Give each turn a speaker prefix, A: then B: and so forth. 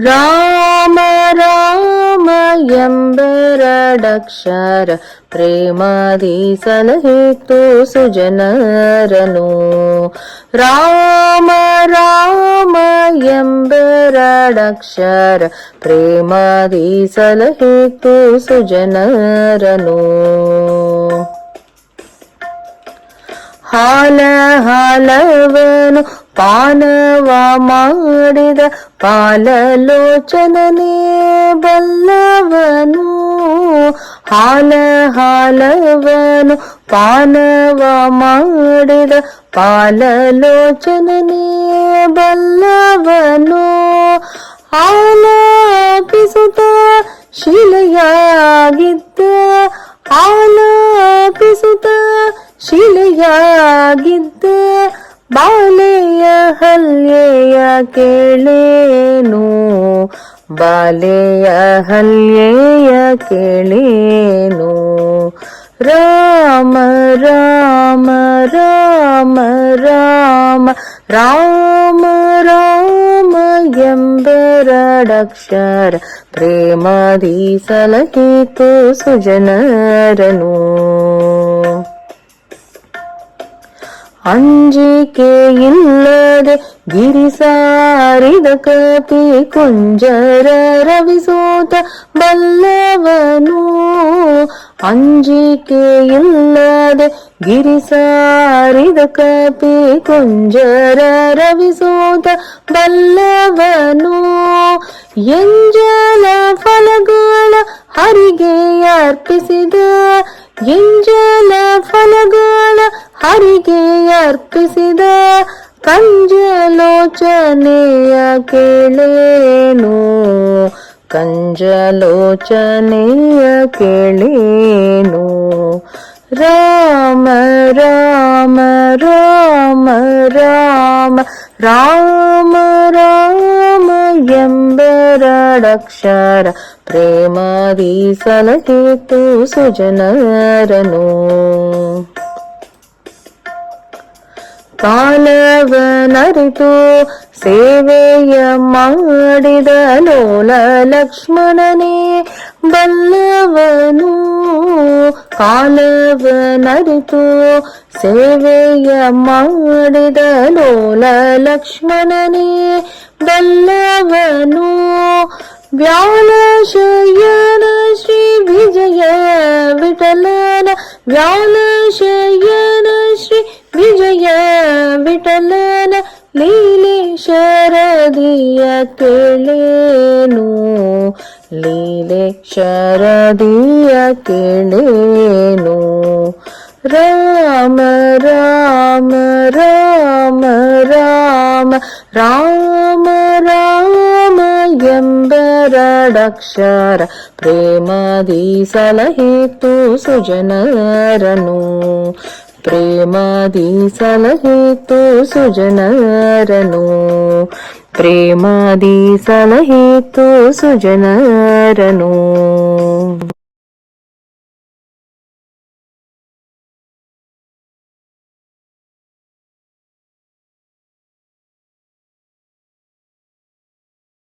A: ರಾಮ ರಾಮ ಎಂಬೆರಡಕ್ಷರ ಪ್ರೇಮದಿ ಸಲಹಿತು ಸುಜನರನು. ರಾಮ ರಾಮ ಎಂಬೆರಡಕ್ಷರ ಪ್ರೇಮದಿ ಸಲಹಿತು ಸುಜನರನು. ಹಾಲವನು ಪಾನವ ಮಾಡಿದ ಪಾಲಲೋಚನನೇ ಬಲ್ಲವನು. ಹಾಲವನು ಪಾನವ ಮಾಡಿದ ಪಾಲಲೋಚನನೇ ಬಲ್ಲವನು. ಆಲಾಪಿಸುತ್ತ ಶಿಲೆಯಾಗಿದ್ದ ಆಲಾಪಿಸುತ್ತ ಶಿಲೆಯಾಗಿದ್ದ ಬಾಲೆಯ ಹಲ್ಯೆಯ ಕೇಳೇನು. ಬಾಲೆಯ ಹಲ್ಯೆಯ ಕೇಳೇನು. ರಾಮ ರಾಮ ರಾಮ ರಾಮ ರಾಮ ರಾಮ ಎಂಬೆರಡಕ್ಷರ ಪ್ರೇಮದಿ ಸಲಹಿತು ಸುಜನರನು. ಅಂಜಿಕೆಯಿಲ್ಲದೆ ಗಿರಿ ಸಾರಿದ ಕಪಿ ಕುಂಜರ ರವಿಸೋತ ಬಲ್ಲವನು. ಅಂಜಿಕೆಯಿಲ್ಲದೆ ಗಿರಿ ಸಾರಿದ ಕಪಿ ಕುಂಜರ ರವಿಸೋತ ಬಲ್ಲವನು. ಎಂಜಲ ಫಲಗಳ ಹರಿಗೆ ಅರ್ಪಿಸಿದ ಎಂಜಲ ಫಲಗಳ ಹರಿಗೆ ಅರ್ಪಿಸಿದ ಕಂಜಲೋಚನೆಯ ಕೇಳೇನು. ಕಂಜಲೋಚನೆಯ ಕೇಳೇನು. ರಾಮ ರಾಮ ರಾಮ ರಾಮ ರಾಮ ರಾಮ ಎಂಬೆರಡಕ್ಷರ ಪ್ರೇಮದಿ ಸಲಹಿತು ಸುಜನರನು. ಕಾಲವನರಿತು ಸೇವೆಯ ಮಾಡಿದ ಲೋಲ ಲಕ್ಷ್ಮಣನೇ ಬಲ್ಲವನು. ಕಾಲವನರಿತು ಸೇವೆಯ ಮಾಡಿದ ಲೋಲ ಲಕ್ಷ್ಮಣನೇ ಬಲ್ಲವನು. ವ್ಯಾಲಶಯನ ಶ್ರೀ ವಿಜಯ ವಿಠಲನ ವ್ಯಾಲಶಯನ ಶ್ರೀ ವಿಜಯ ವಿಠಲನ ಲೀಲೆ ಶರದಿಯ ಕೇಳೇನು. ಲೀಲೆ ಶರದಿಯ ಕೇಳೇನು. ರಾಮ ರಾಮ ರಾಮ ರಾಮ ರಾಮ ರಾಮ ಎಂಬೆರಡಕ್ಷರ ಪ್ರೇಮದಿ ಸಲಹಿತು ಸುಜನರನು. ಪ್ರೇಮದಿ ಸಲಹಿತು ಸುಜನರನು. ಪ್ರೇಮದಿ ಸಲಹಿತು ಸುಜನರನು.